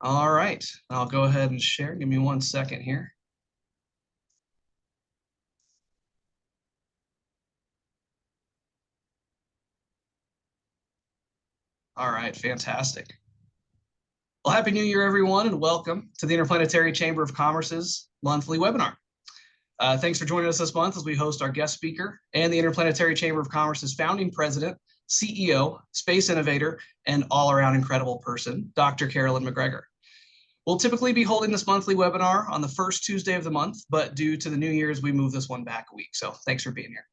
All right, I'll go ahead and share. Give me 1 second here. All right, fantastic. Well, Happy New Year, everyone, and welcome to the Interplanetary Chamber of Commerce's monthly webinar. Thanks for joining us this month as we host our guest speaker and the Interplanetary Chamber of Commerce's founding president, CEO, space innovator, and all-around incredible person, Dr. Carolyn McGregor. We'll typically be holding this monthly webinar on the first Tuesday of the month, but due to the New Year's, we moved this one back a week. So thanks for being here.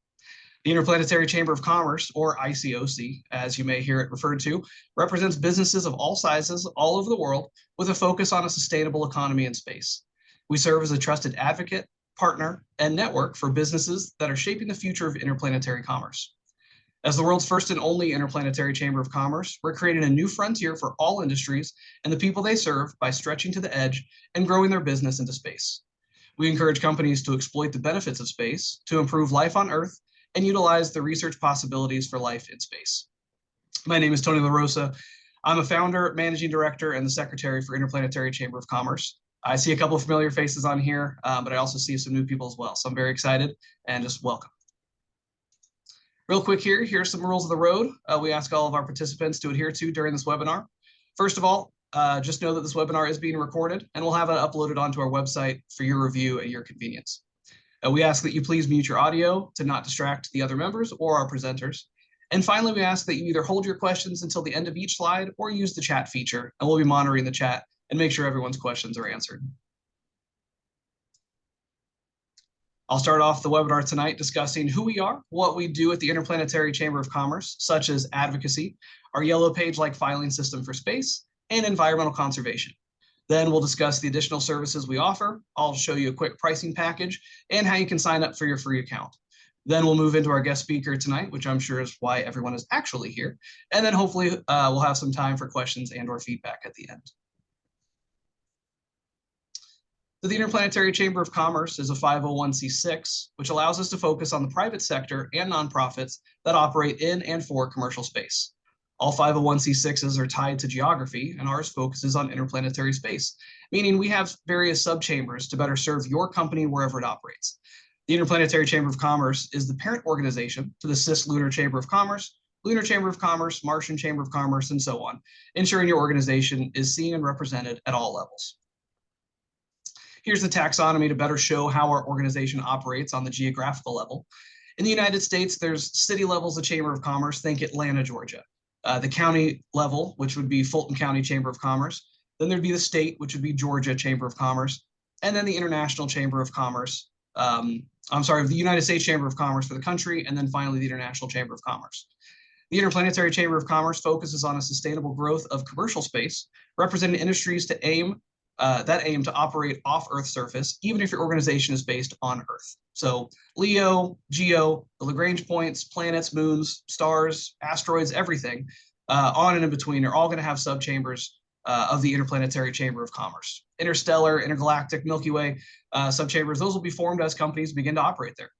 The Interplanetary Chamber of Commerce, or ICoC, as you may hear it referred to, represents businesses of all sizes all over the world with a focus on a sustainable economy in space. We serve as a trusted advocate, partner, and network for businesses that are shaping the future of interplanetary commerce. As the world's first and only Interplanetary Chamber of Commerce, we're creating a new frontier for all industries and the people they serve by stretching to the edge and growing their business into space. We encourage companies to exploit the benefits of space to improve life on Earth and utilize the research possibilities for life in space. My name is Tony LaRosa. I'm a founder, managing director, and the secretary for Interplanetary Chamber of Commerce. I see a couple of familiar faces on here, but I also see some new people as well. So I'm very excited and just welcome. Real quick here's some rules of the road we ask all of our participants to adhere to during this webinar. First of all, just know that this webinar is being recorded and we'll have it uploaded onto our website for your review at your convenience. We ask that you please mute your audio to not distract the other members or our presenters. And finally, we ask that you either hold your questions until the end of each slide or use the chat feature, and we'll be monitoring the chat and make sure everyone's questions are answered. I'll start off the webinar tonight discussing who we are, what we do at the Interplanetary Chamber of Commerce, such as advocacy, our yellow page-like filing system for space, and environmental conservation. Then we'll discuss the additional services we offer. I'll show you a quick pricing package and how you can sign up for your free account. Then we'll move into our guest speaker tonight, which I'm sure is why everyone is actually here. And then hopefully we'll have some time for questions and or feedback at the end. The Interplanetary Chamber of Commerce is a 501c6, which allows us to focus on the private sector and nonprofits that operate in and for commercial space. All 501c6s are tied to geography, and ours focuses on interplanetary space, meaning we have various subchambers to better serve your company wherever it operates. The Interplanetary Chamber of Commerce is the parent organization to the Cislunar Chamber of Commerce, Lunar Chamber of Commerce, Martian Chamber of Commerce, and so on, ensuring your organization is seen and represented at all levels. Here's the taxonomy to better show how our organization operates on the geographical level. In the United States, there's city levels of Chamber of Commerce, think Atlanta, Georgia. The county level, which would be Fulton County Chamber of Commerce. Then there'd be the state, which would be Georgia Chamber of Commerce. And then the International Chamber of Commerce. The United States Chamber of Commerce for the country. And then finally, the International Chamber of Commerce. The Interplanetary Chamber of Commerce focuses on a sustainable growth of commercial space, representing industries that aim to operate off Earth's surface, even if your organization is based on Earth. So LEO, GEO, the Lagrange points, planets, moons, stars, asteroids, everything on and in between are all going to have subchambers of the Interplanetary Chamber of Commerce. Interstellar, intergalactic, Milky Way subchambers, those will be formed as companies begin to operate there.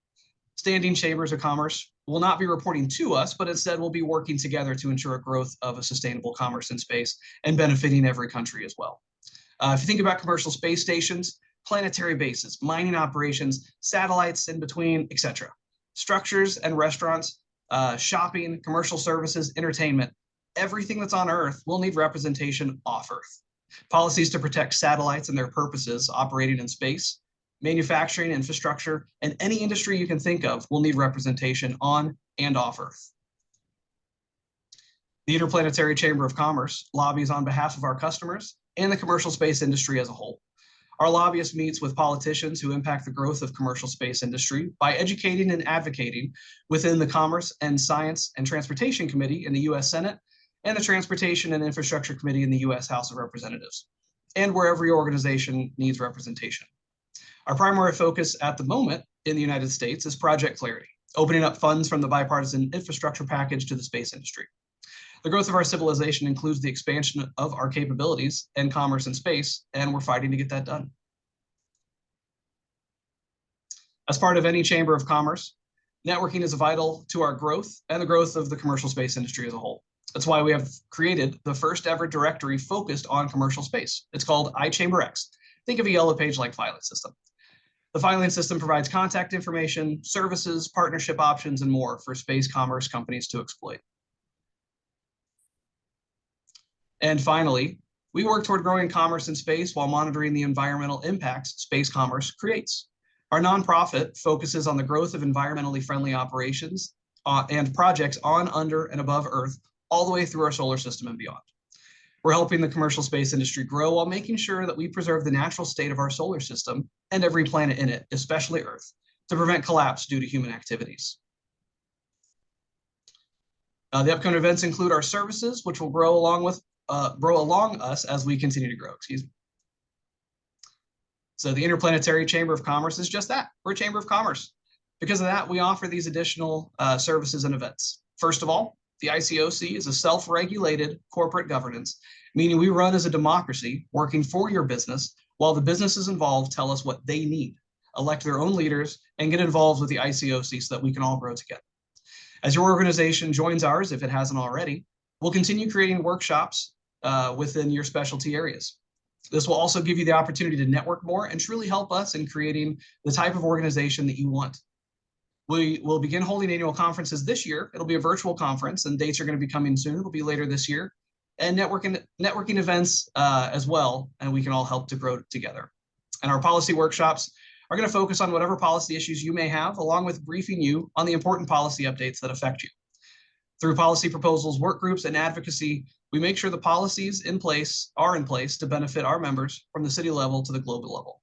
Standing chambers of commerce will not be reporting to us, but instead we'll be working together to ensure a growth of a sustainable commerce in space and benefiting every country as well. If you think about commercial space stations, planetary bases, mining operations, satellites in between, etc. Structures and restaurants, shopping, commercial services, entertainment, everything that's on Earth will need representation off Earth. Policies to protect satellites and their purposes operating in space, manufacturing, infrastructure, and any industry you can think of will need representation on and off Earth. The Interplanetary Chamber of Commerce lobbies on behalf of our customers and the commercial space industry as a whole. Our lobbyist meets with politicians who impact the growth of commercial space industry by educating and advocating within the Commerce and Science and Transportation Committee in the U.S. Senate and the Transportation and Infrastructure Committee in the U.S. House of Representatives, and wherever your organization needs representation. Our primary focus at the moment in the United States is Project Clarity, opening up funds from the bipartisan infrastructure package to the space industry. The growth of our civilization includes the expansion of our capabilities and commerce in space, and we're fighting to get that done. As part of any chamber of commerce, networking is vital to our growth and the growth of the commercial space industry as a whole. That's why we have created the first ever directory focused on commercial space. It's called iChamberX. Think of a yellow page like filing system. The filing system provides contact information, services, partnership options, and more for space commerce companies to exploit. And finally, we work toward growing commerce in space while monitoring the environmental impacts space commerce creates. Our nonprofit focuses on the growth of environmentally friendly operations and projects on, under, and above Earth, all the way through our solar system and beyond. We're helping the commercial space industry grow while making sure that we preserve the natural state of our solar system and every planet in it, especially Earth, to prevent collapse due to human activities. The upcoming events include our services, which will grow along us as we continue to grow. So the Interplanetary Chamber of Commerce is just that. We're a chamber of commerce. Because of that, we offer these additional services and events. First of all, the ICoC is a self-regulated corporate governance, meaning we run as a democracy working for your business while the businesses involved tell us what they need, elect their own leaders, and get involved with the ICoC so that we can all grow together. As your organization joins ours, if it hasn't already, we'll continue creating workshops within your specialty areas. This will also give you the opportunity to network more and truly help us in creating the type of organization that you want. We will begin holding annual conferences this year. It'll be a virtual conference, and dates are going to be coming soon. It'll be later this year, and networking events as well, and we can all help to grow together. And our policy workshops are going to focus on whatever policy issues you may have, along with briefing you on the important policy updates that affect you. Through policy proposals, work groups, and advocacy, we make sure the policies are in place to benefit our members from the city level to the global level.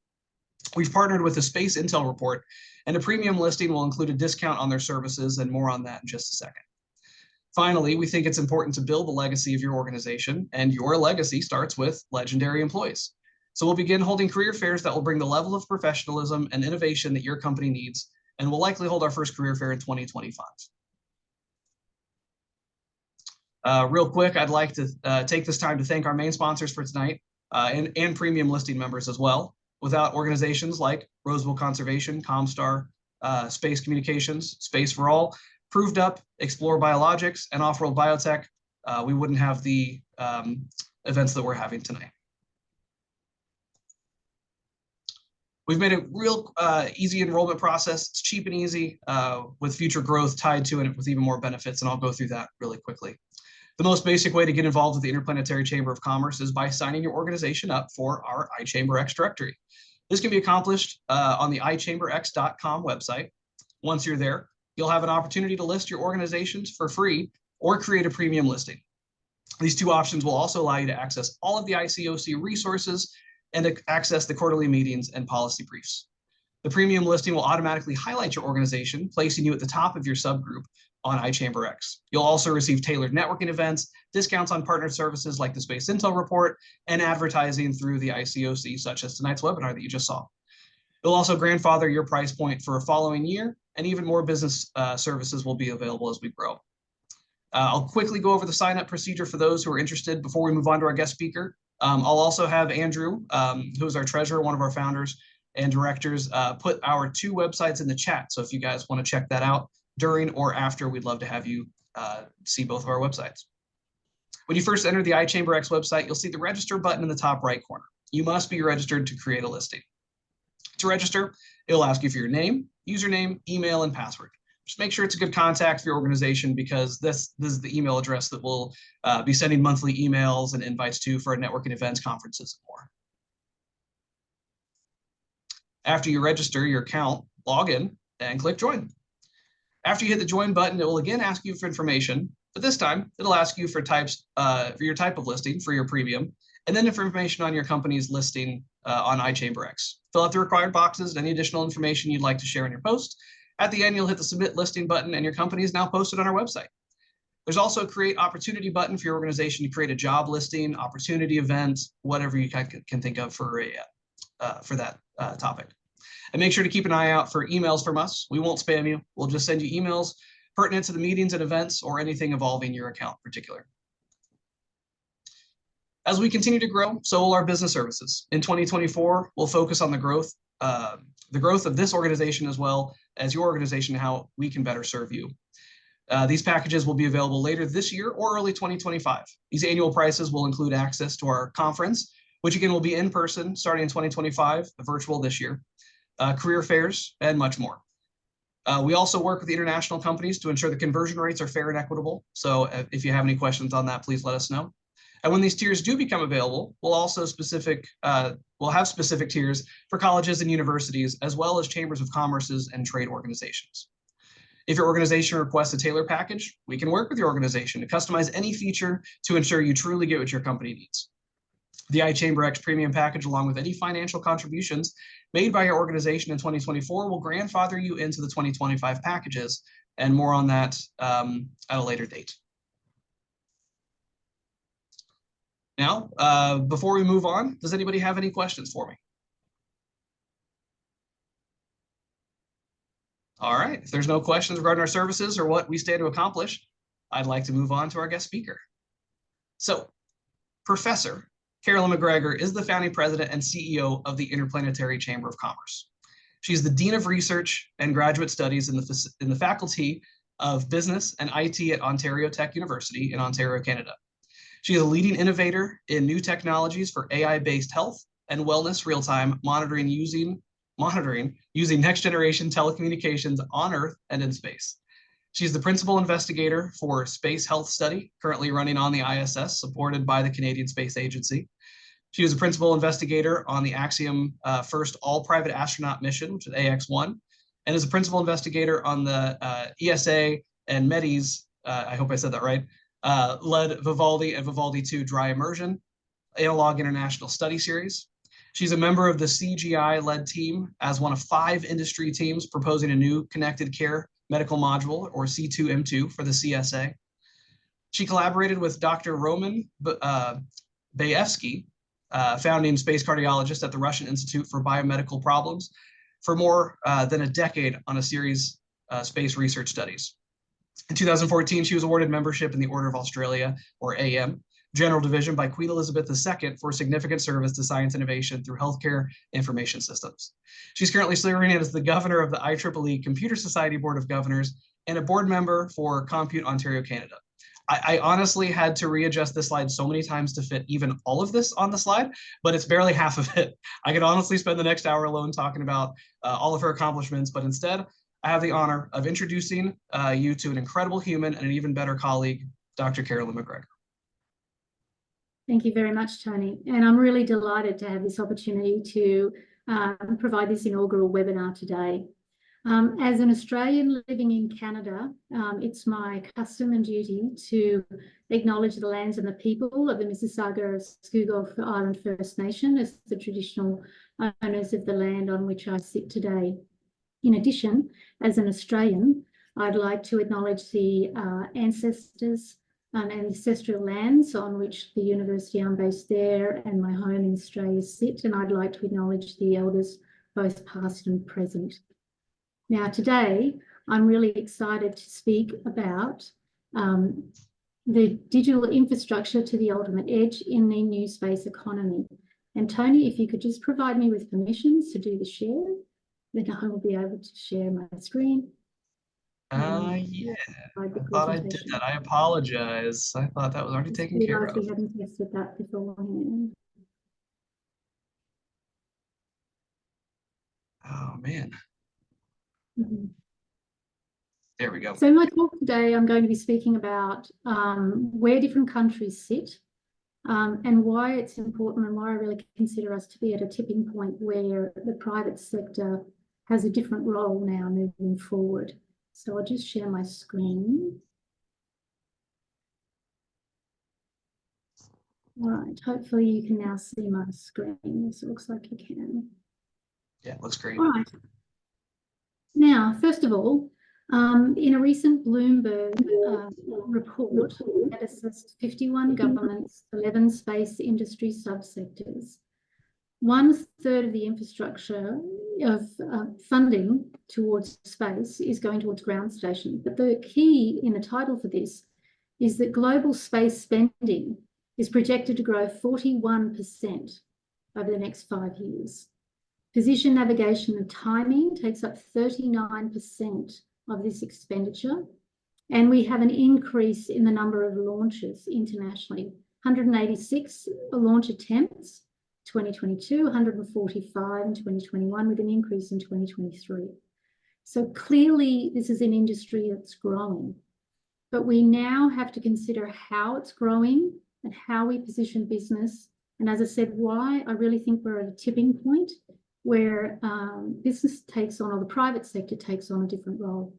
We've partnered with the Space Intel Report, and a premium listing will include a discount on their services, and more on that in just a second. Finally, we think it's important to build the legacy of your organization, and your legacy starts with legendary employees. So we'll begin holding career fairs that will bring the level of professionalism and innovation that your company needs, and we'll likely hold our first career fair in 2025. Real quick, I'd like to take this time to thank our main sponsors for tonight and premium listing members as well. Without organizations like Roseville Conservation, Comstar, Space Communications, Space for All, Proved Up, Explore Biologics, and Offworld Biotech, we wouldn't have the events that we're having tonight. We've made a real easy enrollment process. It's cheap and easy with future growth tied to it with even more benefits, and I'll go through that really quickly. The most basic way to get involved with the Interplanetary Chamber of Commerce is by signing your organization up for our iChamberX directory. This can be accomplished on the iChamberX.com website. Once you're there, you'll have an opportunity to list your organizations for free or create a premium listing. These two options will also allow you to access all of the ICoC resources and to access the quarterly meetings and policy briefs. The premium listing will automatically highlight your organization, placing you at the top of your subgroup on iChamberX. You'll also receive tailored networking events, discounts on partner services like the Space Intel Report, and advertising through the ICoC, such as tonight's webinar that you just saw. You'll also grandfather your price point for a following year, and even more business services will be available as we grow. I'll quickly go over the sign-up procedure for those who are interested before we move on to our guest speaker. I'll also have Andrew, who is our treasurer, one of our founders and directors, put our 2 websites in the chat. So if you guys want to check that out during or after, we'd love to have you see both of our websites. When you first enter the iChamberX website, you'll see the register button in the top right corner. You must be registered to create a listing. To register, it'll ask you for your name, username, email, and password. Just make sure it's a good contact for your organization, because this is the email address that we'll be sending monthly emails and invites to for our networking events, conferences, and more. After you register your account, log in and click join. After you hit the join button, it will again ask you for information, but this time it'll ask you for your type of listing for your premium, and then information on your company's listing on iChamberX. Fill out the required boxes and any additional information you'd like to share in your post. At the end, you'll hit the submit listing button, and your company is now posted on our website. There's also a create opportunity button for your organization to create a job listing, opportunity event, whatever you can think of for that topic. And make sure to keep an eye out for emails from us. We won't spam you. We'll just send you emails pertinent to the meetings and events or anything involving your account in particular. As we continue to grow, so will our business services. In 2024, we'll focus on the growth of this organization as well as your organization, how we can better serve you. These packages will be available later this year or early 2025. These annual prices will include access to our conference, which again will be in person starting in 2025, virtual this year, career fairs, and much more. We also work with international companies to ensure the conversion rates are fair and equitable. So if you have any questions on that, please let us know. And when these tiers do become available, we'll have specific tiers for colleges and universities, as well as chambers of commerces and trade organizations. If your organization requests a tailor package, we can work with your organization to customize any feature to ensure you truly get what your company needs. The iChamberX Premium package, along with any financial contributions made by your organization in 2024, will grandfather you into the 2025 packages, and more on that at a later date. Now, before we move on, does anybody have any questions for me? All right, if there's no questions regarding our services or what we stand to accomplish, I'd like to move on to our guest speaker. So, Professor Carolyn McGregor is the founding president and CEO of the Interplanetary Chamber of Commerce. She's the Dean of Research and Graduate Studies in the Faculty of Business and IT at Ontario Tech University in Ontario, Canada. She is a leading innovator in new technologies for AI-based health and wellness real-time monitoring using next-generation telecommunications on Earth and in space. She's the principal investigator for Space Health Study, currently running on the ISS, supported by the Canadian Space Agency. She was a principal investigator on the Axiom first all-private astronaut mission, which is AX-1, and is a principal investigator on the ESA and METIS, I hope I said that right, led Vivaldi and Vivaldi 2 Dry Immersion Analog International Study Series. She's a member of the CGI-led team as one of 5 industry teams proposing a new connected care medical module, or C2M2, for the CSA. She collaborated with Dr. Roman Bayevsky, founding space cardiologist at the Russian Institute for Biomedical Problems, for more than a decade on a series of space research studies. In 2014, she was awarded membership in the Order of Australia, or AM, General Division by Queen Elizabeth II for significant service to science innovation through healthcare information systems. She's currently serving as the governor of the IEEE Computer Society Board of Governors and a board member for Compute Ontario, Canada. I honestly had to readjust this slide so many times to fit even all of this on the slide, but it's barely half of it. I could honestly spend the next hour alone talking about all of her accomplishments, but instead, I have the honor of introducing you to an incredible human and an even better colleague, Dr. Carolyn McGregor. Thank you very much, Tony. And I'm really delighted to have this opportunity to provide this inaugural webinar today. As an Australian living in Canada, it's my custom and duty to acknowledge the lands and the people of the Mississauga Scugog Island First Nation as the traditional owners of the land on which I sit today. In addition, as an Australian, I'd like to acknowledge the ancestors and ancestral lands on which the university I'm based there and my home in Australia sit, and I'd like to acknowledge the elders, both past and present. Now, today, I'm really excited to speak about the digital infrastructure to the ultimate edge in the new space economy. And Tony, if you could just provide me with permissions to do the share, then I will be able to share my screen. Yeah, I thought I did that. I apologize. I thought that was already taken care of. We haven't tested that beforehand. Oh, man. Mm-hmm. There we go. So in my talk today, I'm going to be speaking about where different countries sit and why it's important and why I really consider us to be at a tipping point where the private sector has a different role now moving forward. So I'll just share my screen. All right, hopefully you can now see my screen. Yes, it looks like you can. Yeah, it looks great. All right. Now, first of all, in a recent Bloomberg report that assessed 51 governments, 11 space industry subsectors, 1/3 of the infrastructure of funding towards space is going towards ground stations. But the key in the title for this is that global space spending is projected to grow 41% over the next 5 years. Position, navigation and timing takes up 39% of this expenditure. And we have an increase in the number of launches internationally. 186 launch attempts, 2022, 145 in 2021, with an increase in 2023. So clearly, this is an industry that's growing. But we now have to consider how it's growing and how we position business. And as I said, why I really think we're at a tipping point where business takes on, or the private sector takes on, a different role.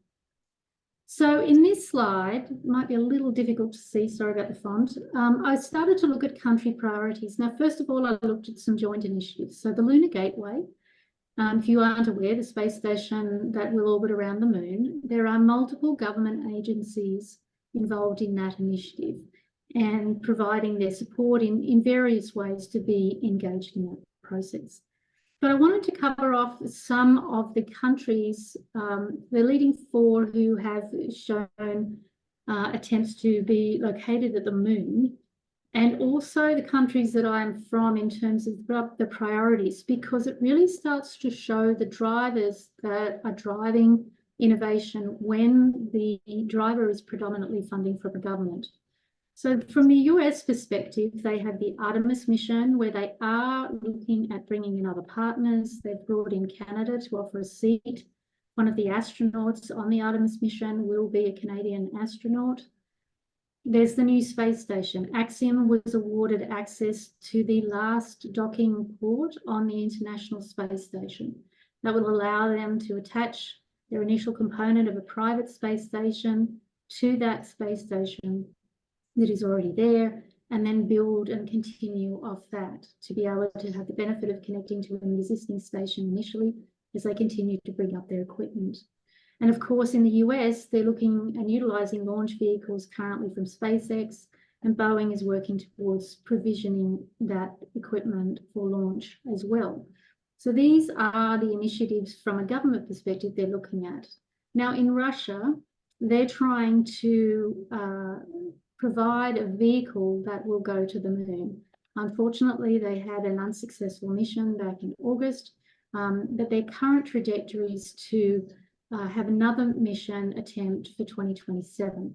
So in this slide, it might be a little difficult to see, sorry about the font. I started to look at country priorities. Now, first of all, I looked at some joint initiatives. So the Lunar Gateway, if you aren't aware, the space station that will orbit around the moon, there are multiple government agencies involved in that initiative and providing their support in various ways to be engaged in that process. But I wanted to cover off some of the countries, the leading 4 who have shown attempts to be located at the moon, and also the countries that I'm from in terms of the priorities, because it really starts to show the drivers that are driving innovation when the driver is predominantly funding from the government. So from the US perspective, they have the Artemis mission, where they are looking at bringing in other partners. They've brought in Canada to offer a seat. One of the astronauts on the Artemis mission will be a Canadian astronaut. There's the new space station. Axiom was awarded access to the last docking port on the International Space Station. That will allow them to attach their initial component of a private space station to that space station that is already there, and then build and continue off that to be able to have the benefit of connecting to an existing station initially as they continue to bring up their equipment. And of course, in the US, they're looking and utilising launch vehicles currently from SpaceX, and Boeing is working towards provisioning that equipment for launch as well. So these are the initiatives from a government perspective they're looking at. Now, in Russia, they're trying to provide a vehicle that will go to the moon. Unfortunately, they had an unsuccessful mission back in August, but their current trajectory is to have another mission attempt for 2027,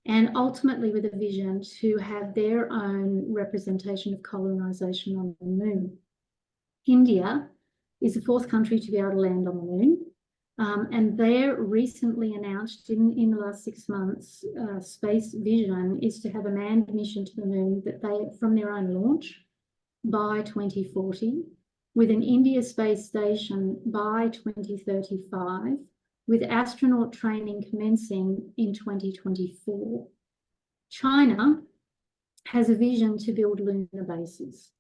and ultimately with a vision to have their own representation of colonisation on the moon. India is the 4th country to be able to land on the moon, and their recently announced in the last 6 months space vision is to have a manned mission to the moon that they from their own launch by 2040, with an India space station by 2035, with astronaut training commencing in 2024. China has a vision to build lunar bases.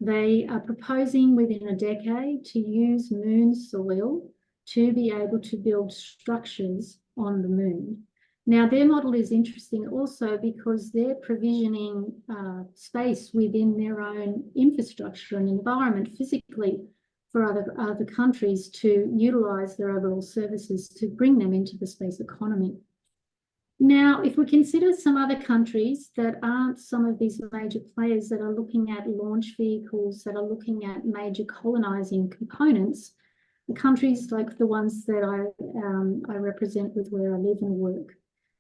They are proposing within a decade to use moon soil to be able to build structures on the moon. Now, their model is interesting also because they're provisioning space within their own infrastructure and environment physically for other countries to utilise their overall services to bring them into the space economy. Now, if we consider some other countries that aren't some of these major players that are looking at launch vehicles, that are looking at major colonising components, the countries like the ones that I represent with where I live and work.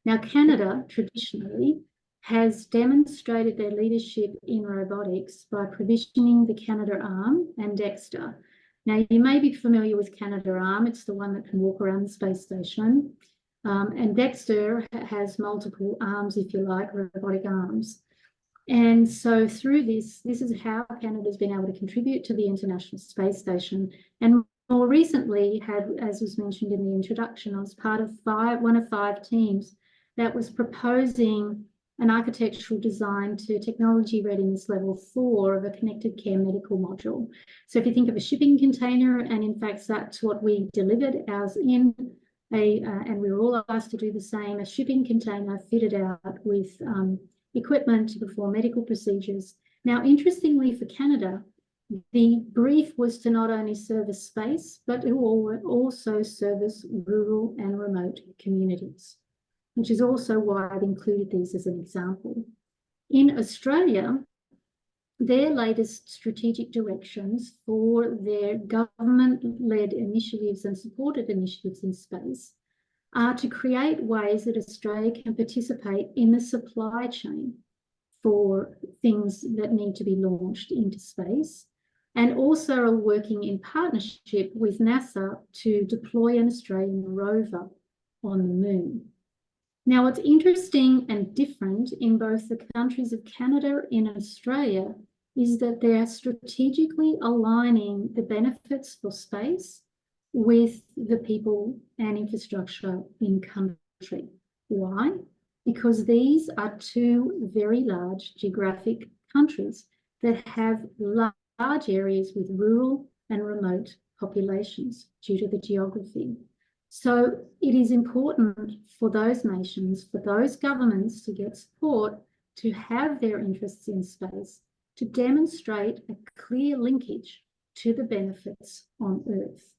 Now, Canada traditionally has demonstrated their leadership in robotics by provisioning the Canadarm and Dexter. Now, you may be familiar with Canadarm. It's the one that can walk around the space station. And Dexter has multiple arms, if you like, robotic arms. And so through this is how Canada's been able to contribute to the International Space Station. And more recently, as was mentioned in the introduction, I was part of one of 5 teams that was proposing an architectural design to technology readiness level 4 of a connected care medical module. So if you think of a shipping container, and in fact, that's what we delivered ours in, and we were all asked to do the same, a shipping container fitted out with equipment to perform medical procedures. Now, interestingly for Canada, the brief was to not only service space, but it will also service rural and remote communities, which is also why I've included these as an example. In Australia, their latest strategic directions for their government-led initiatives and supported initiatives in space are to create ways that Australia can participate in the supply chain for things that need to be launched into space, and also are working in partnership with NASA to deploy an Australian rover on the moon. Now, what's interesting and different in both the countries of Canada and Australia is that they're strategically aligning the benefits for space with the people and infrastructure in country. Why? Because these are two very large geographic countries that have large areas with rural and remote populations due to the geography. So it is important for those nations, for those governments to get support to have their interests in space, to demonstrate a clear linkage to the benefits on Earth.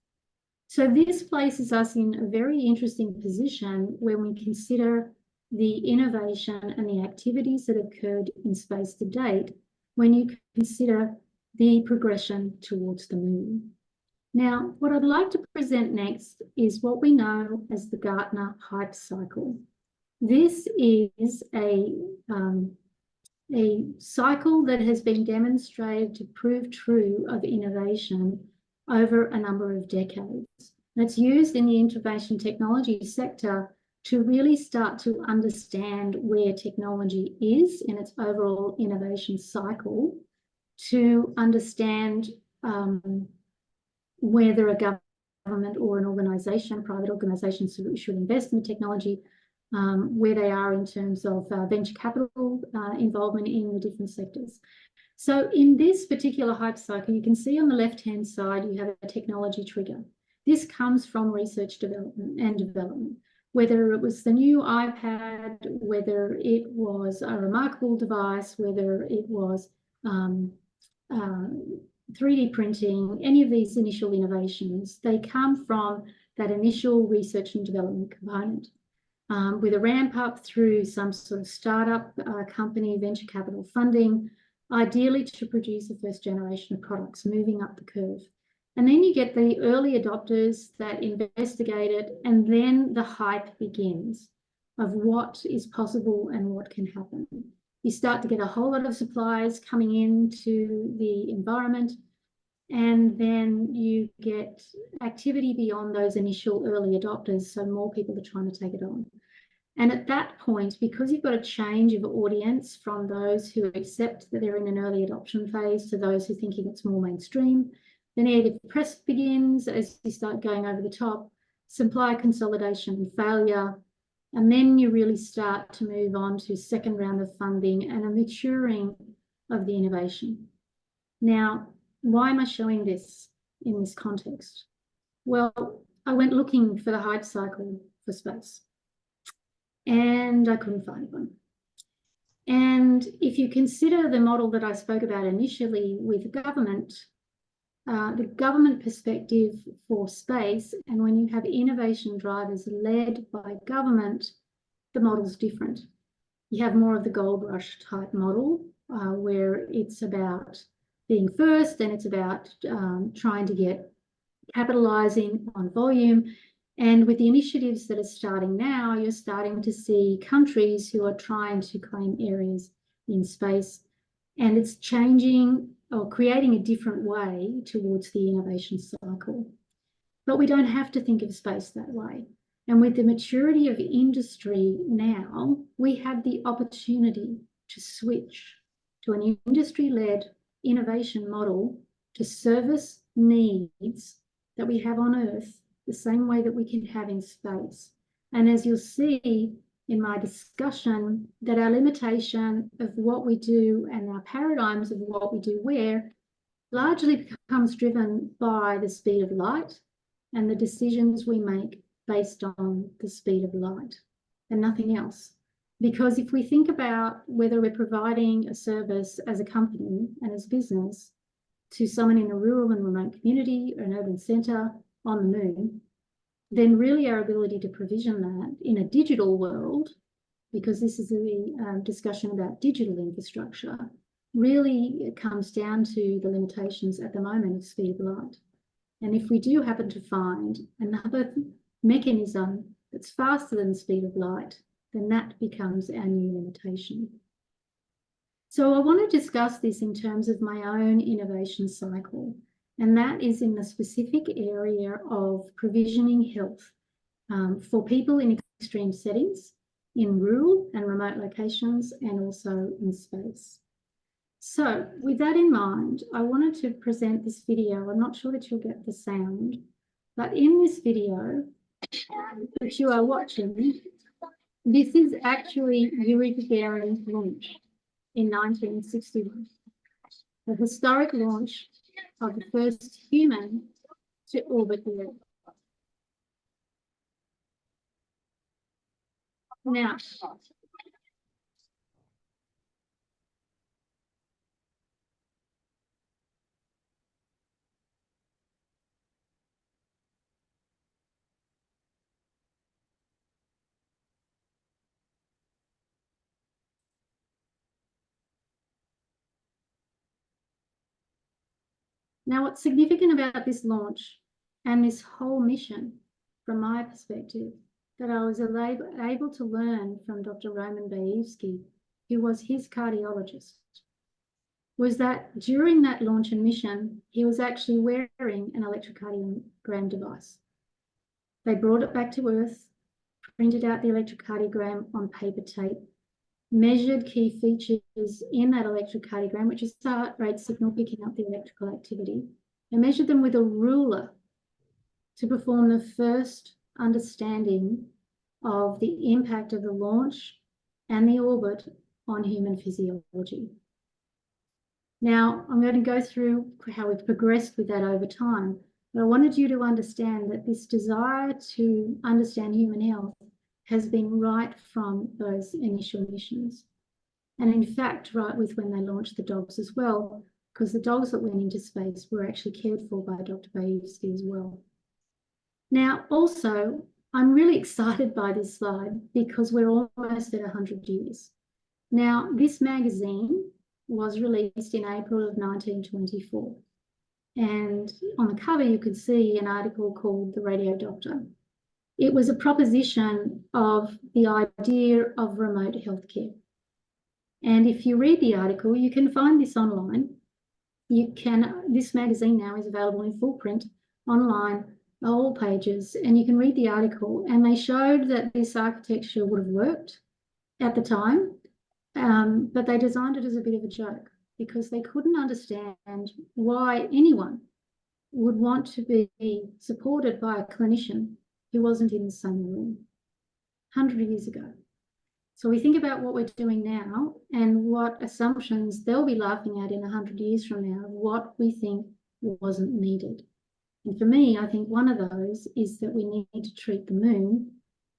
So this places us in a very interesting position when we consider the innovation and the activities that occurred in space to date, when you consider the progression towards the moon. Now, what I'd like to present next is what we know as the Gartner hype cycle. This is a cycle that has been demonstrated to prove true of innovation over a number of decades. And it's used in the information technology sector to really start to understand where technology is in its overall innovation cycle, to understand whether a government or an organisation, private organisations should invest in technology, where they are in terms of venture capital involvement in the different sectors. So in this particular hype cycle, you can see on the left-hand side, you have a technology trigger. This comes from research development, whether it was the new iPad, whether it was a remarkable device, whether it was 3D printing, any of these initial innovations, they come from that initial research and development component, with a ramp up through some sort of startup company, venture capital funding, ideally to produce the first generation of products, moving up the curve. And then you get the early adopters that investigate it, and then the hype begins of what is possible and what can happen. You start to get a whole lot of suppliers coming into the environment, and then you get activity beyond those initial early adopters, so more people are trying to take it on. And at that point, because you've got a change of audience from those who accept that they're in an early adoption phase to those who are thinking it's more mainstream, the negative press begins as you start going over the top, supply consolidation, failure, and then you really start to move on to second round of funding and a maturing of the innovation. Now, why am I showing this in this context? Well, I went looking for the hype cycle for space, and I couldn't find one. And if you consider the model that I spoke about initially with government, the government perspective for space, and when you have innovation drivers led by government, the model's different. You have more of the gold rush type model, where it's about being first, and it's about trying to get capitalizing on volume. And with the initiatives that are starting now, you're starting to see countries who are trying to claim areas in space, and it's changing or creating a different way towards the innovation cycle. But we don't have to think of space that way. And with the maturity of industry now, we have the opportunity to switch to an industry-led innovation model to service needs that we have on Earth the same way that we can have in space. And as you'll see in my discussion, that our limitation of what we do and our paradigms of what we do where largely becomes driven by the speed of light and the decisions we make based on the speed of light and nothing else. Because if we think about whether we're providing a service as a company and as business to someone in a rural and remote community or an urban centre on the moon, then really our ability to provision that in a digital world, because this is a discussion about digital infrastructure, really it comes down to the limitations at the moment of speed of light. And if we do happen to find another mechanism that's faster than the speed of light, then that becomes our new limitation. So I want to discuss this in terms of my own innovation cycle, and that is in the specific area of provisioning health for people in extreme settings, in rural and remote locations, and also in space. So with that in mind, I wanted to present this video. I'm not sure that you'll get the sound, but in this video, which you are watching, this is actually Yuri Gagarin's launch in 1961, the historic launch of the first human to orbit the Earth. Now, what's significant about this launch and this whole mission, from my perspective, that I was able to learn from Dr. Roman Baevsky, who was his cardiologist, was that during that launch and mission, he was actually wearing an electrocardiogram device. They brought it back to Earth, printed out the electrocardiogram on paper tape, measured key features in that electrocardiogram, which is the heart rate signal picking up the electrical activity, and measured them with a ruler to perform the first understanding of the impact of the launch and the orbit on human physiology. Now, I'm going to go through how we've progressed with that over time, but I wanted you to understand that this desire to understand human health has been right from those initial missions. And in fact, right with when they launched the dogs as well, because the dogs that went into space were actually cared for by Dr. Baevsky as well. Now, also, I'm really excited by this slide because we're almost at 100 years. Now, this magazine was released in April of 1924. And on the cover, you could see an article called The Radio Doctor. It was a proposition of the idea of remote healthcare. And if you read the article, you can find this online. This magazine now is available in full print online, all pages, and you can read the article. And they showed that this architecture would have worked at the time, but they designed it as a bit of a joke because they couldn't understand why anyone would want to be supported by a clinician who wasn't in the same room 100 years ago. So we think about what we're doing now and what assumptions they'll be laughing at in 100 years from now, what we think wasn't needed. And for me, I think one of those is that we need to treat the moon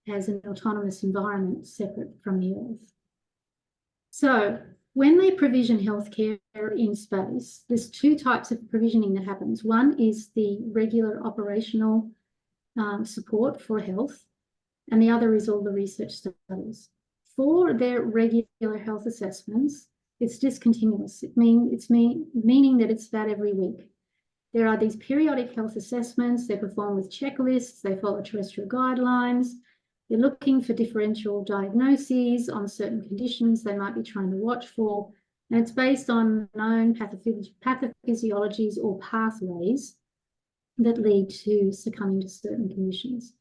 as an autonomous environment separate from the Earth. So when they provision healthcare in space, there's two types of provisioning that happens. One is the regular operational support for health, and the other is all the research studies. For their regular health assessments, it's discontinuous. Meaning that it's about every week. There are these periodic health assessments. They're performed with checklists. They follow terrestrial guidelines. They're looking for differential diagnoses on certain conditions they might be trying to watch for. And it's based on known pathophysiologies or pathways that lead to succumbing to certain conditions.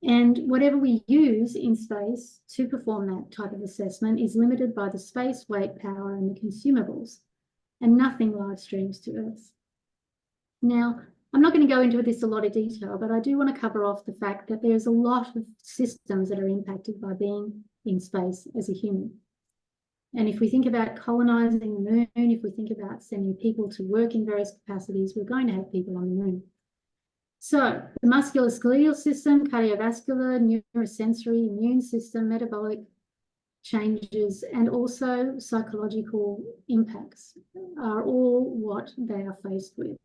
And whatever we use in space to perform that type of assessment is limited by the space, weight, power, and the consumables, and nothing live streams to Earth. Now, I'm not going to go into this a lot of detail, but I do want to cover off the fact that there's a lot of systems that are impacted by being in space as a human. And if we think about colonizing the moon, if we think about sending people to work in various capacities, we're going to have people on the moon. So the musculoskeletal system, cardiovascular, neurosensory, immune system, metabolic changes, and also psychological impacts are all what they are faced with.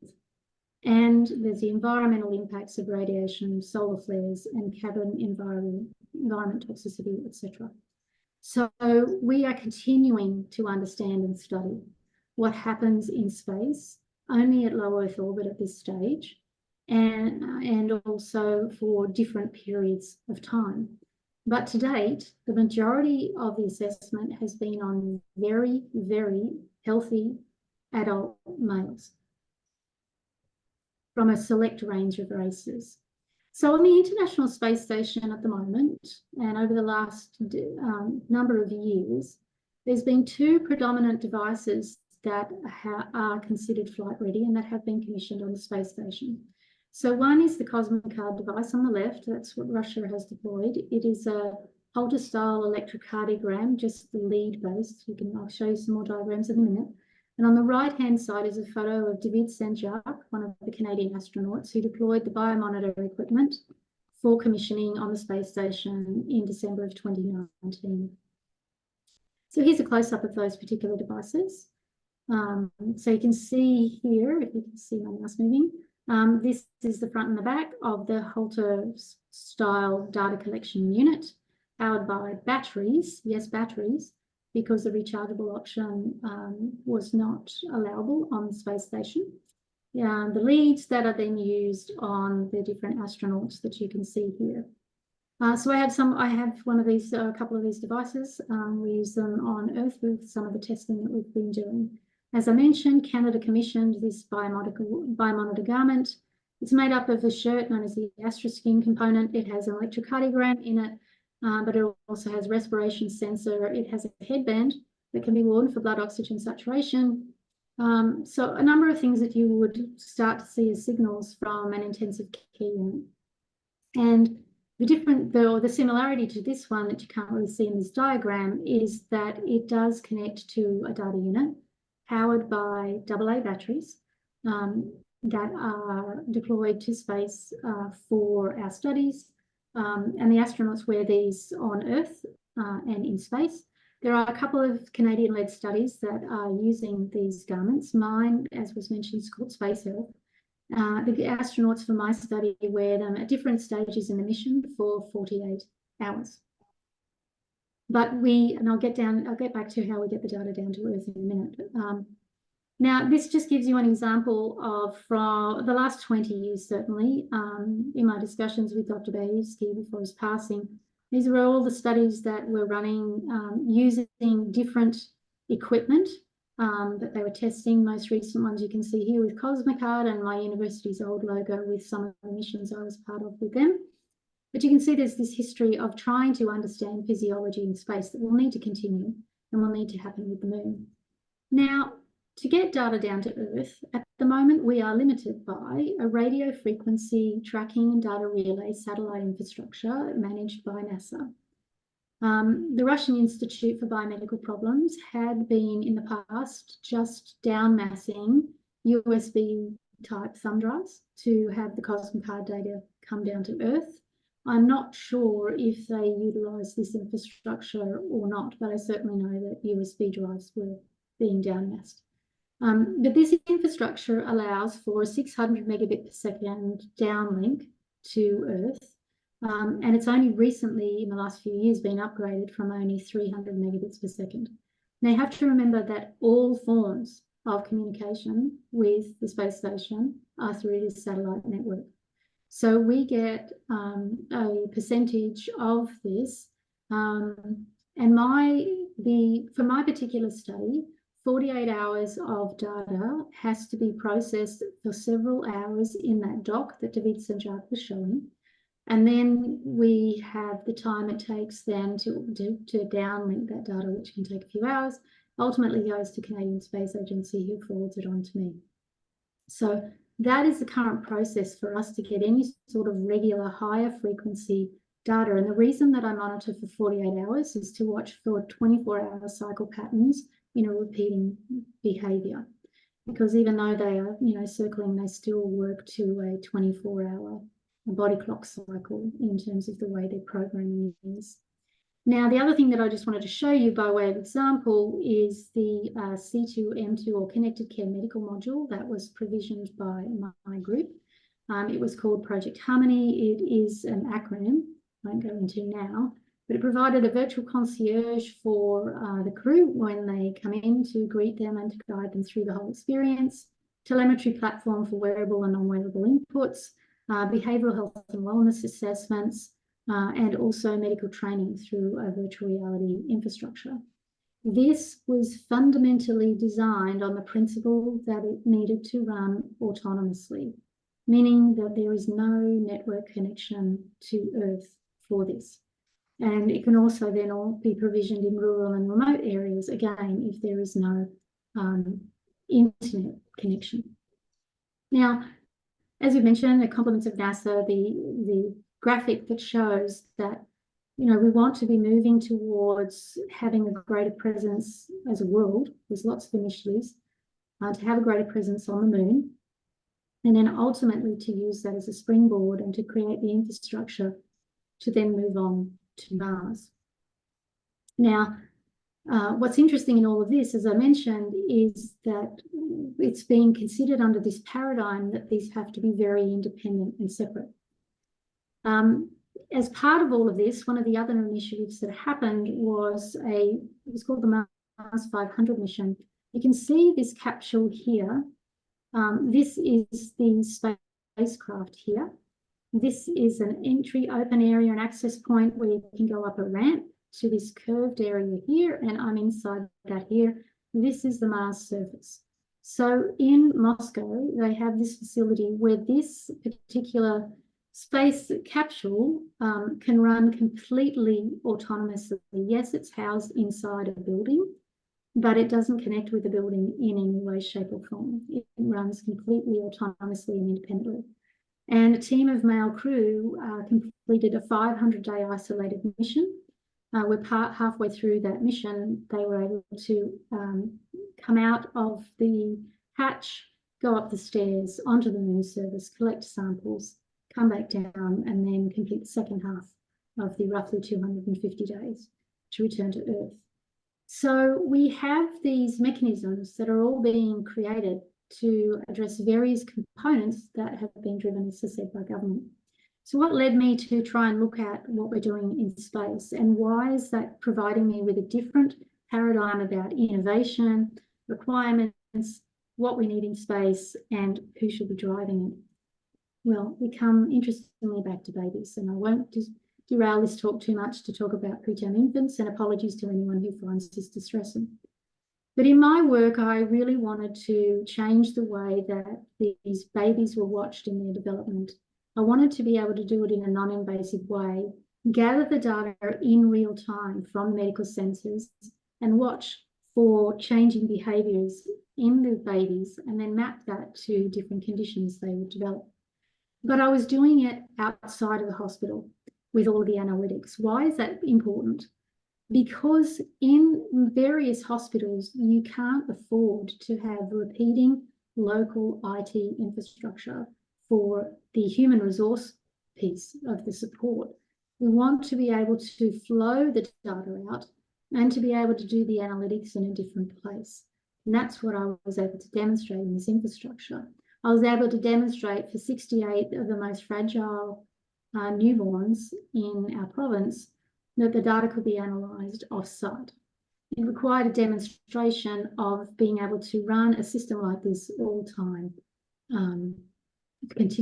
And there's the environmental impacts of radiation, solar flares, and cabin environment toxicity, etc. So we are continuing to understand and study what happens in space, only at low Earth orbit at this stage, and also for different periods of time. But to date, the majority of the assessment has been on very, very healthy adult males from a select range of races. So on the International Space Station at the moment, and over the last number of years, there's been two predominant devices that are considered flight ready and that have been commissioned on the space station. So one is the Cosmocard device on the left. That's what Russia has deployed. It is a Holter-style electrocardiogram, just the lead base. I'll show you some more diagrams in a minute. And on the right-hand side is a photo of David St-Jacques, one of the Canadian astronauts who deployed the biomonitor equipment for commissioning on the space station in December of 2019. So here's a close-up of those particular devices. So you can see here, if you can see my mouse moving, this is the front and the back of the Holter-style data collection unit, powered by batteries, yes, batteries, because the rechargeable option was not allowable on the space station. The leads that are then used on the different astronauts that you can see here. So I have one of these, a couple of these devices. We use them on Earth with some of the testing that we've been doing. As I mentioned, Canada commissioned this biomonitor garment. It's made up of a shirt known as the astroskin component. It has an electrocardiogram in it, but it also has respiration sensor. It has a headband that can be worn for blood oxygen saturation. So a number of things that you would start to see as signals from an intensive care unit. And the similarity to this one that you can't really see in this diagram is that it does connect to a data unit powered by AA batteries that are deployed to space for our studies. And the astronauts wear these on Earth and in space. There are a couple of Canadian-led studies that are using these garments. Mine, as was mentioned, is called Space Health. The astronauts for my study wear them at different stages in the mission for 48 hours. But and I'll get back to how we get the data down to Earth in a minute. Now, this just gives you an example of, from the last 20 years, certainly, in my discussions with Dr. Bayevsky before his passing. These were all the studies that were running using different equipment that they were testing. Most recent ones you can see here with Cosmocard and my university's old logo with some of the missions I was part of with them. But you can see there's this history of trying to understand physiology in space that will need to continue and will need to happen with the moon. Now, to get data down to Earth, at the moment we are limited by a radio frequency tracking and data relay satellite infrastructure managed by NASA. The Russian Institute for Biomedical Problems had been in the past just downmassing USB type thumb drives to have the Cosmocard data come down to Earth. I'm not sure if they utilised this infrastructure or not, but I certainly know that USB drives were being downmassed. But this infrastructure allows for a 600 megabit per second downlink to Earth. And it's only recently, in the last few years, been upgraded from only 300 megabits per second. Now, you have to remember that all forms of communication with the space station are through this satellite network. So we get a percentage of this. And for my particular study, 48 hours of data has to be processed for several hours in that dock that David St-Jacques was showing. And then we have the time it takes then to downlink that data, which can take a few hours, ultimately goes to Canadian Space Agency, who forwards it on to me. So that is the current process for us to get any sort of regular higher frequency data. And the reason that I monitor for 48 hours is to watch for 24-hour cycle patterns in a repeating behaviour. Because even though they are, circling, they still work to a 24-hour body clock cycle in terms of the way their programming is. Now, the other thing that I just wanted to show you by way of example is the C2M2 or Connected Care Medical Module that was provisioned by my group. It was called Project Harmony. It is an acronym I won't go into now, but it provided a virtual concierge for the crew when they come in to greet them and to guide them through the whole experience, telemetry platform for wearable and non-wearable inputs, behavioural health and wellness assessments, and also medical training through a virtual reality infrastructure. This was fundamentally designed on the principle that it needed to run autonomously, meaning that there is no network connection to Earth for this. And it can also then all be provisioned in rural and remote areas, again, if there is no internet connection. Now, as we mentioned, the compliments of NASA, the graphic that shows that, you know, we want to be moving towards having a greater presence as a world. There's lots of initiatives to have a greater presence on the moon, and then ultimately to use that as a springboard and to create the infrastructure to then move on to Mars. Now, what's interesting in all of this, as I mentioned, is that it's being considered under this paradigm that these have to be very independent and separate. As part of all of this, one of the other initiatives that happened was it was called the Mars 500 mission. You can see this capsule here. This is the spacecraft here. This is an entry, open area, and access point where you can go up a ramp to this curved area here, and I'm inside that here. This is the Mars surface. So in Moscow, they have this facility where this particular space capsule can run completely autonomously. Yes, it's housed inside a building, but it doesn't connect with the building in any way, shape, or form. It runs completely autonomously and independently. And a team of male crew completed a 500-day isolated mission. We're halfway through that mission. They were able to come out of the hatch, go up the stairs, onto the moon surface, collect samples, come back down, and then complete the second half of the roughly 250 days to return to Earth. So we have these mechanisms that are all being created to address various components that have been driven, as I said, by government. So what led me to try and look at what we're doing in space, and why is that providing me with a different paradigm about innovation, requirements, what we need in space, and who should be driving it? Well, we come interestingly back to babies, and I won't derail this talk too much to talk about preterm infants, and apologies to anyone who finds this distressing. But in my work, I really wanted to change the way that these babies were watched in their development. I wanted to be able to do it in a non-invasive way, gather the data in real time from medical sensors and watch for changing behaviours in the babies, and then map that to different conditions they would develop. But I was doing it outside of the hospital with all the analytics. Why is that important? Because in various hospitals, you can't afford to have repeating local IT infrastructure for the human resource piece of the support. We want to be able to flow the data out and to be able to do the analytics in a different place. And that's what I was able to demonstrate in this infrastructure. I was able to demonstrate for 68 of the most fragile newborns in our province that the data could be analysed off-site. It required a demonstration of being able to run a system like this all the time,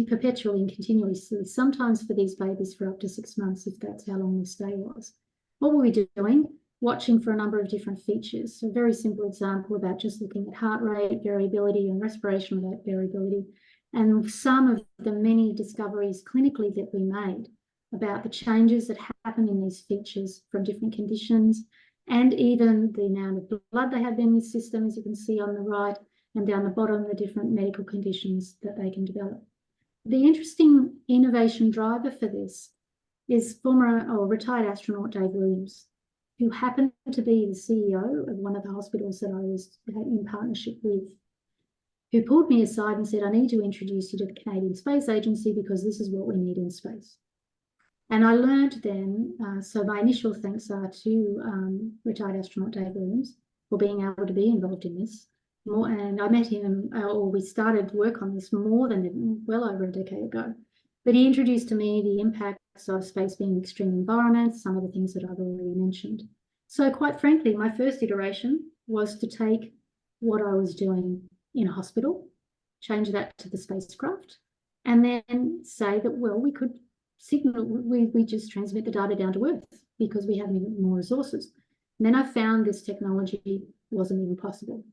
perpetually and continuously, sometimes for these babies for up to 6 months, if that's how long the stay was. What were we doing? Watching for a number of different features. So a very simple example about just looking at heart rate variability and respiration rate variability, and some of the many discoveries clinically that we made about the changes that happen in these features from different conditions, and even the amount of blood they have in this system, as you can see on the right, and down the bottom, the different medical conditions that they can develop. The interesting innovation driver for this is former or retired astronaut Dave Williams, who happened to be the CEO of one of the hospitals that I was in partnership with, who pulled me aside and said, I need to introduce you to the Canadian Space Agency because this is what we need in space. And I learned then, so my initial thanks are to retired astronaut Dave Williams for being able to be involved in this. And I met him, or we started work on this well over a decade ago. But he introduced to me the impacts of space being extreme environments, some of the things that I've already mentioned. So quite frankly, my first iteration was to take what I was doing in a hospital change that to the spacecraft, and then say that, well, we could signal, we just transmit the data down to Earth because we have more resources. And then I found this technology wasn't even possible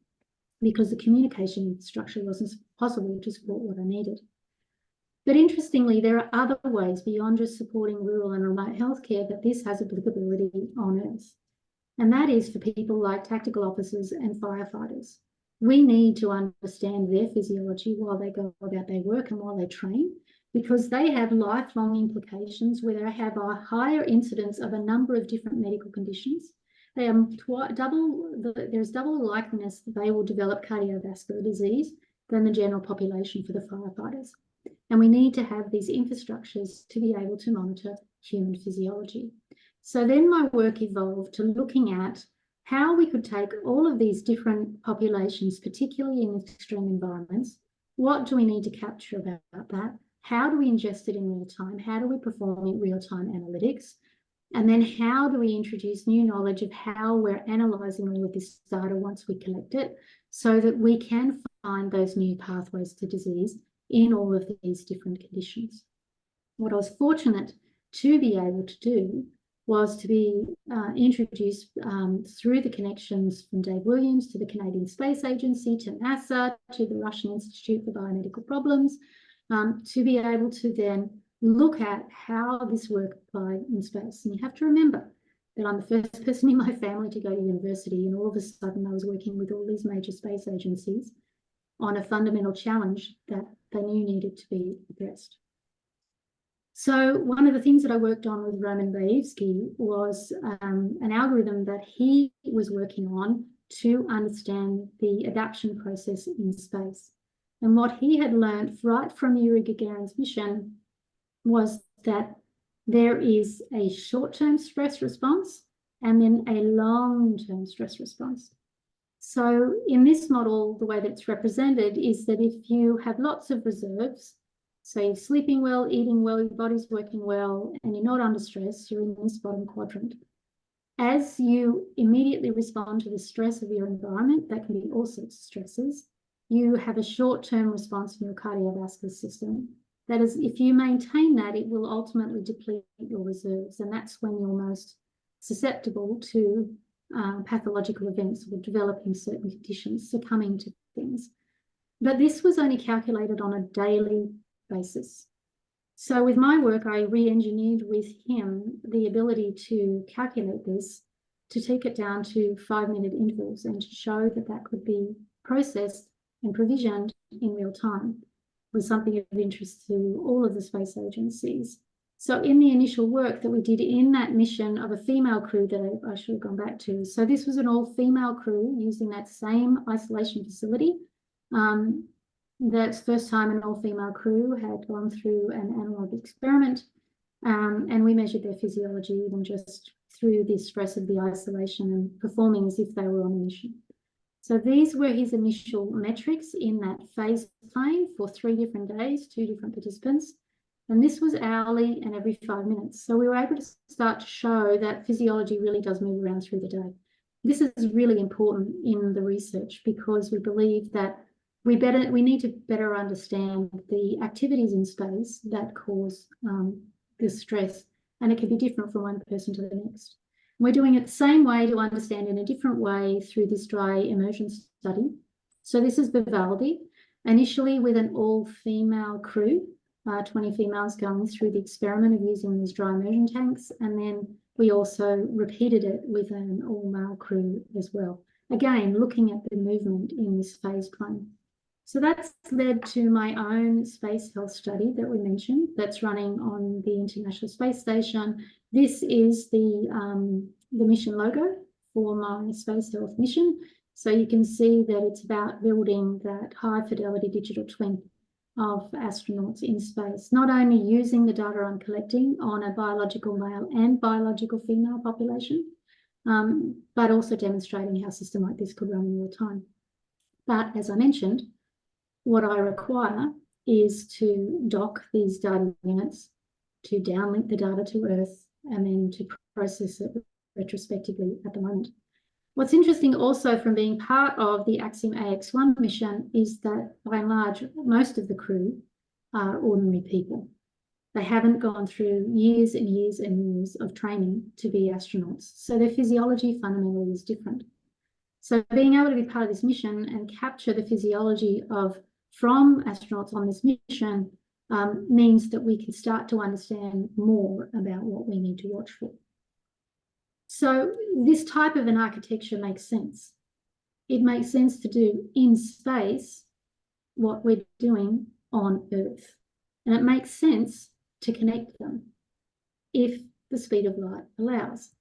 because the communication infrastructure wasn't possible to support what I needed. But interestingly, there are other ways beyond just supporting rural and remote healthcare that this has applicability on Earth. And that is for people like tactical officers and firefighters. We need to understand their physiology while they go about their work and while they train, because they have lifelong implications where they have a higher incidence of a number of different medical conditions. They are there's double likeliness that they will develop cardiovascular disease than the general population for the firefighters. And we need to have these infrastructures to be able to monitor human physiology. So then my work evolved to looking at how we could take all of these different populations, particularly in extreme environments. What do we need to capture about that? How do we ingest it in real time? How do we perform real-time analytics? And then how do we introduce new knowledge of how we're analysing all of this data once we collect it so that we can find those new pathways to disease in all of these different conditions? What I was fortunate to be able to do was to be introduced through the connections from Dave Williams to the Canadian Space Agency, to NASA, to the Russian Institute for Biomedical Problems, to be able to then look at how this work applied in space. And you have to remember that I'm the first person in my family to go to university, and all of a sudden I was working with all these major space agencies on a fundamental challenge that they knew needed to be addressed. So one of the things that I worked on with Roman Baevsky was an algorithm that he was working on to understand the adaptation process in space. And what he had learned right from Yuri Gagarin's mission was that there is a short-term stress response and then a long-term stress response. So in this model, the way that it's represented is that if you have lots of reserves, so you're sleeping well, eating well, your body's working well, and you're not under stress, you're in this bottom quadrant. As you immediately respond to the stress of your environment, that can be all sorts of stresses, you have a short-term response in your cardiovascular system. That is, if you maintain that, it will ultimately deplete your reserves, and that's when you're most susceptible to pathological events or developing certain conditions, succumbing to things. But this was only calculated on a daily basis. So with my work, I re-engineered with him the ability to calculate this, to take it down to 5-minute intervals and to show that that could be processed and provisioned in real time. Was something of interest to all of the space agencies. So in the initial work that we did in that mission of a female crew that I should have gone back to, so this was an all-female crew using that same isolation facility. That's the first time an all-female crew had gone through an analog experiment, and we measured their physiology even just through the stress of the isolation and performing as if they were on a mission. So these were his initial metrics in that phase plane for 3 different days, 2 different participants. And this was hourly and every 5 minutes. So we were able to start to show that physiology really does move around through the day. This is really important in the research because we believe that we need to better understand the activities in space that cause the stress, and it can be different from one person to the next. We're doing it the same way to understand in a different way through this dry immersion study. So this is Vivaldi, initially with an all-female crew, 20 females going through the experiment of using these dry immersion tanks, and then we also repeated it with an all-male crew as well. Again, looking at the movement in this phase plane. So that's led to my own space health study that we mentioned that's running on the International Space Station. This is the mission logo for my space health mission. So you can see that it's about building that high fidelity digital twin of astronauts in space, not only using the data I'm collecting on a biological male and biological female population, but also demonstrating how a system like this could run in real time. But as I mentioned, what I require is to dock these data units, to downlink the data to Earth, and then to process it retrospectively at the moment. What's interesting also from being part of the Axiom AX1 mission is that by and large, most of the crew are ordinary people. They haven't gone through years and years and years of training to be astronauts. So their physiology fundamentally is different. So being able to be part of this mission and capture the physiology from astronauts on this mission means that we can start to understand more about what we need to watch for. So this type of an architecture makes sense. It makes sense to do in space what we're doing on Earth. And it makes sense to connect them if the speed of light allows.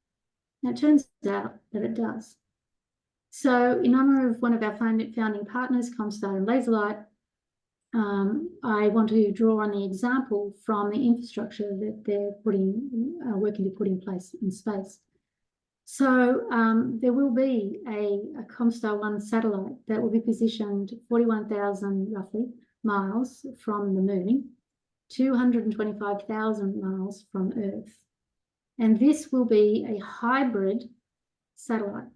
Now, it turns out that it does. So in honor of one of our founding partners, ComStar and Laserlight, I want to draw on the example from the infrastructure that they're working to put in place in space. So there will be a ComStar 1 satellite that will be positioned 41,000 roughly miles from the moon, 225,000 miles from Earth. And this will be a hybrid satellite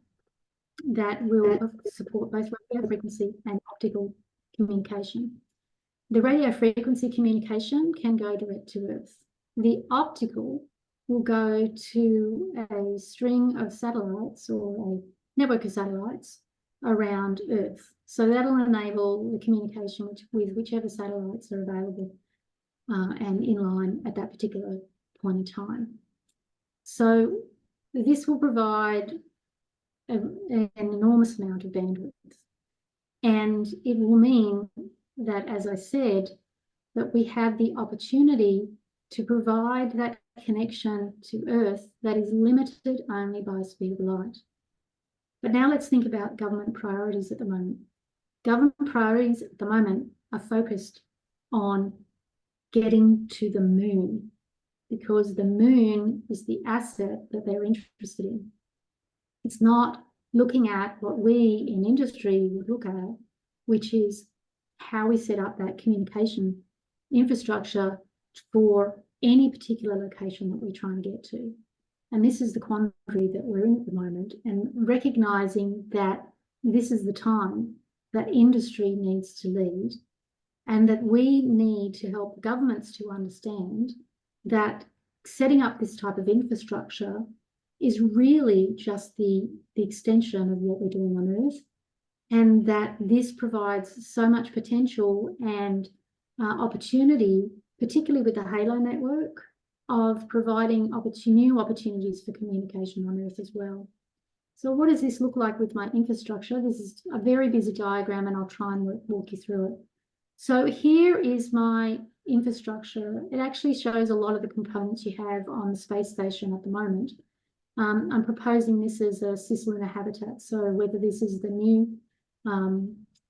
that will support both radio frequency and optical communication. The radio frequency communication can go direct to Earth. The optical will go to a string of satellites or a network of satellites around Earth. So that'll enable the communication with whichever satellites are available and in line at that particular point in time. So this will provide an enormous amount of bandwidth. And it will mean that, as I said, that we have the opportunity to provide that connection to Earth that is limited only by the speed of light. But now let's think about government priorities at the moment. Government priorities at the moment are focused on getting to the moon, because the moon is the asset that they're interested in. It's not looking at what we in industry would look at, which is how we set up that communication infrastructure for any particular location that we're trying to get to. And this is the quandary that we're in at the moment, and recognizing that this is the time that industry needs to lead, and that we need to help governments to understand that setting up this type of infrastructure is really just the extension of what we're doing on Earth, and that this provides so much potential and opportunity, particularly with the Halo network, of providing new opportunities for communication on Earth as well. So what does this look like with my infrastructure? This is a very busy diagram, and I'll try and walk you through it. So here is my infrastructure. It actually shows a lot of the components you have on the space station at the moment. I'm proposing this as a cislunar habitat. So whether this is the new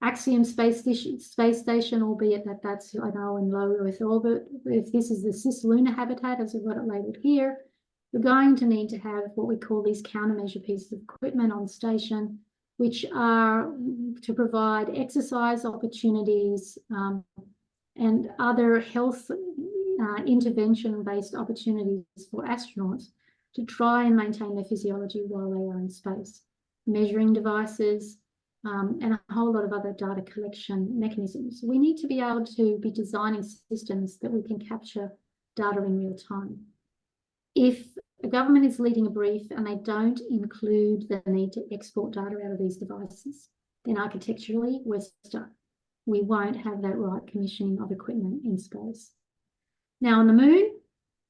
Axiom space station, albeit that that's, I know, in low Earth orbit, if this is the cislunar habitat, as I've got it labelled here, we're going to need to have what we call these countermeasure pieces of equipment on station, which are to provide exercise opportunities and other health intervention-based opportunities for astronauts to try and maintain their physiology while they are in space. Measuring devices, and a whole lot of other data collection mechanisms. We need to be able to be designing systems that we can capture data in real time. If a government is leading a brief and they don't include the need to export data out of these devices, then architecturally we're stuck. We won't have that right commissioning of equipment in space. Now on the moon,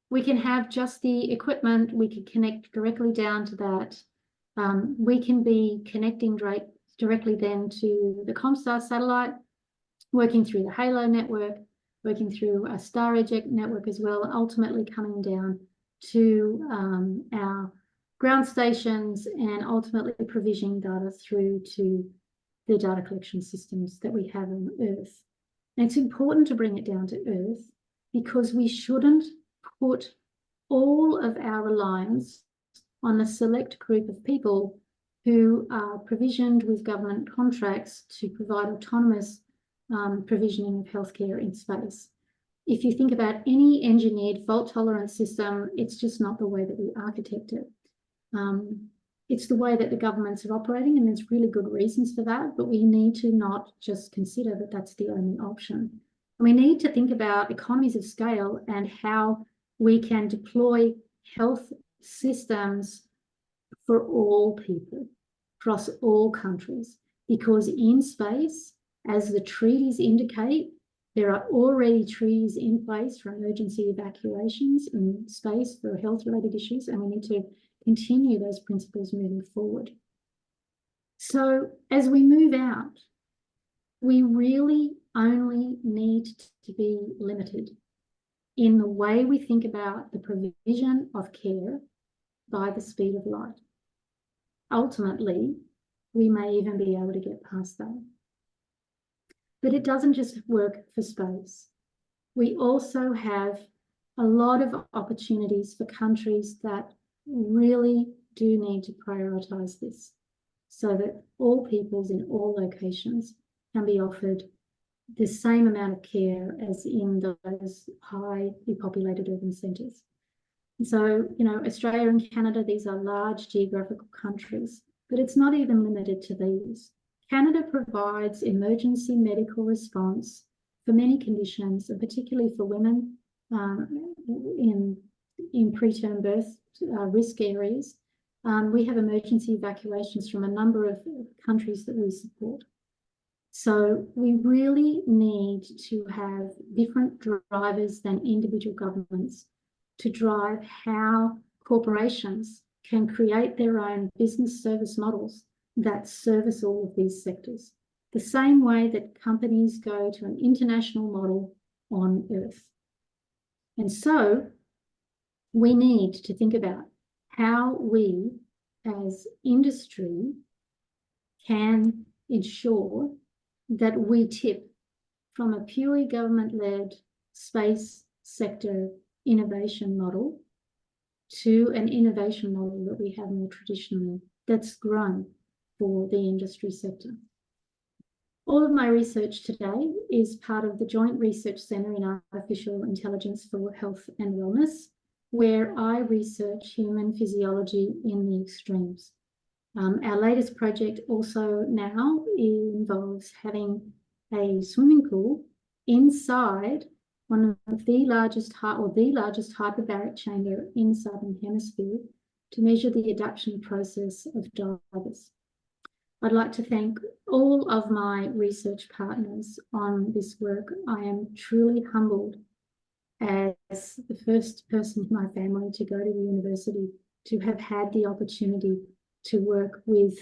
we can have just the equipment, we can connect directly down to that. We can be connecting directly then to the ComStar satellite, working through the Halo network, working through a StarEdge network as well, ultimately coming down to our ground stations and ultimately provisioning data through to the data collection systems that we have on Earth. And it's important to bring it down to Earth because we shouldn't put all of our reliance on a select group of people who are provisioned with government contracts to provide autonomous provisioning of healthcare in space. If you think about any engineered fault-tolerant system, it's just not the way that we architect it. It's the way that the governments are operating, and there's really good reasons for that, but we need to not just consider that that's the only option. And we need to think about economies of scale and how we can deploy health systems for all people across all countries, because in space, as the treaties indicate, there are already treaties in place for emergency evacuations in space for health-related issues, and we need to continue those principles moving forward. So as we move out, we really only need to be limited in the way we think about the provision of care by the speed of light. Ultimately, we may even be able to get past that. But it doesn't just work for space. We also have a lot of opportunities for countries that really do need to prioritise this, so that all peoples in all locations can be offered the same amount of care as in those highly populated urban centres. And so, you know, Australia and Canada, these are large geographical countries, but it's not even limited to these. Canada provides emergency medical response for many conditions, and particularly for women in preterm birth risk areas. We have emergency evacuations from a number of countries that we support. So we really need to have different drivers than individual governments to drive how corporations can create their own business service models that service all of these sectors, the same way that companies go to an international model on Earth. And so we need to think about how we as industry can ensure that we tip from a purely government-led space sector innovation model to an innovation model that we have more traditionally that's grown for the industry sector. All of my research today is part of the Joint Research Centre in Artificial Intelligence for Health and Wellness, where I research human physiology in the extremes. Our latest project also now involves having a swimming pool inside one of the largest hyperbaric chamber in the Southern Hemisphere to measure the adaptation process of divers. I'd like to thank all of my research partners on this work. I am truly humbled as the first person in my family to go to the university to have had the opportunity to work with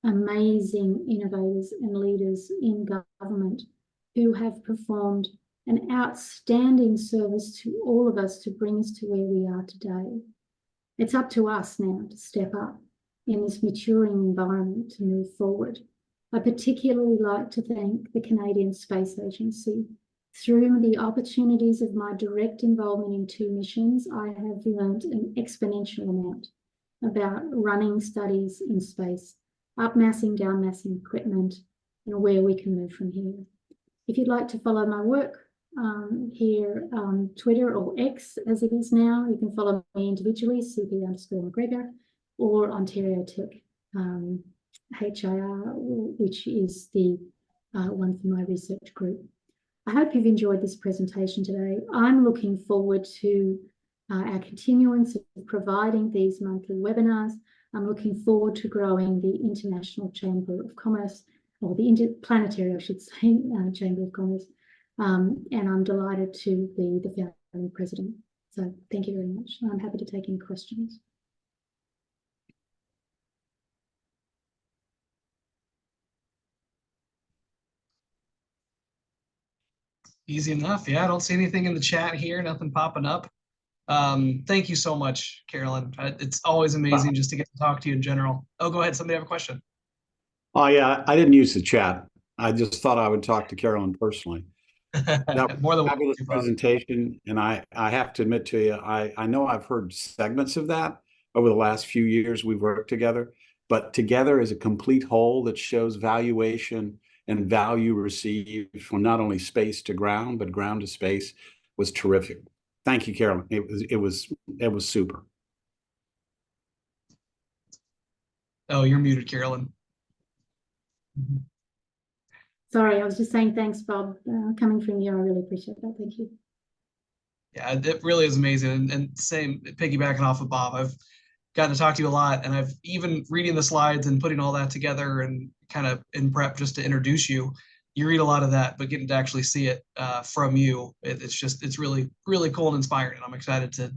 amazing innovators and leaders in government who have performed an outstanding service to all of us to bring us to where we are today. It's up to us now to step up in this maturing environment to move forward. I particularly like to thank the Canadian Space Agency. Through the opportunities of my direct involvement in 2 missions, I have learned an exponential amount about running studies in space, upmassing, downmassing equipment, and where we can move from here. If you'd like to follow my work here on Twitter, or X as it is now, you can follow me individually, CP_McGregor, or Ontario Tech HIR, which is the one for my research group. I hope you've enjoyed this presentation today. I'm looking forward to our continuance of providing these monthly webinars. I'm looking forward to growing the International Chamber of Commerce, or the Interplanetary, I should say, Chamber of Commerce. And I'm delighted to be the founding president. So thank you very much. I'm happy to take any questions. Easy enough. Yeah, I don't see anything in the chat here, nothing popping up. Thank you so much, Carolyn. It's always amazing just to get to talk to you in general. Oh, go ahead. Somebody have a question. Oh, yeah, I didn't use the chat. I just thought I would talk to Carolyn personally. That was a fabulous presentation, and I have to admit to you, I know I've heard segments of that over the last few years we've worked together, but together as a complete whole that shows valuation and value received from not only space to ground, but ground to space was terrific. Thank you, Carolyn. It was super. Oh, you're muted, Carolyn. Sorry, I was just saying thanks, Bob. Coming from you, I really appreciate that. Thank you. Yeah, it really is amazing. And same, piggybacking off of Bob, I've gotten to talk to you a lot, and I've even reading the slides and putting all that together and kind of in prep just to introduce you. You read a lot of that, but getting to actually see it from you, it's really, really cool and inspiring. And I'm excited to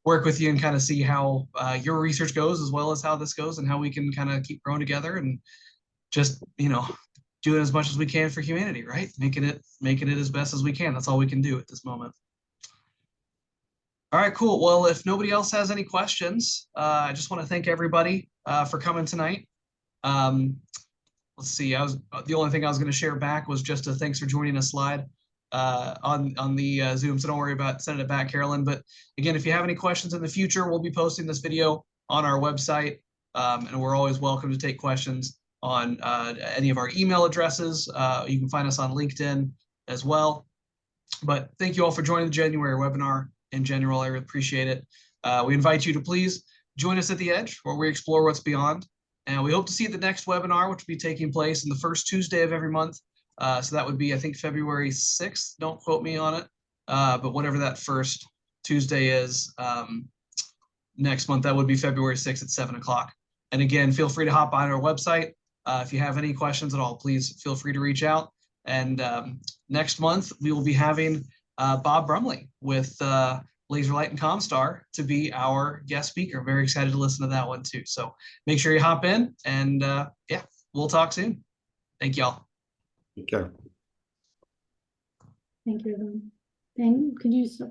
work with you and kind of see how your research goes, as well as how this goes, and how we can kind of keep growing together and just, doing as much as we can for humanity, right? Making it as best as we can. That's all we can do at this moment. All right, cool. Well, if nobody else has any questions, I just want to thank everybody for coming tonight. Let's see. The only thing I was going to share back was just a thanks for joining us slide on the Zoom. So don't worry about sending it back, Carolyn. But again, if you have any questions in the future, we'll be posting this video on our website, and we're always welcome to take questions on any of our email addresses. You can find us on LinkedIn as well. But thank you all for joining the January webinar. In general, I really appreciate it. We invite you to please join us at the Edge, where we explore what's beyond. And we hope to see you at the next webinar, which will be taking place in the first Tuesday of every month. So that would be, I think, February 6th. Don't quote me on it. But whatever that first Tuesday is next month, that would be February 6th at 7 o'clock. And again, feel free to hop on our website. If you have any questions at all, please feel free to reach out. And next month, we will be having Bob Brumley with Laser Light and Comstar to be our guest speaker. Very excited to listen to that one too. So make sure you hop in, and yeah, we'll talk soon. Thank y'all. Okay. Thank you, everyone. Then could you stop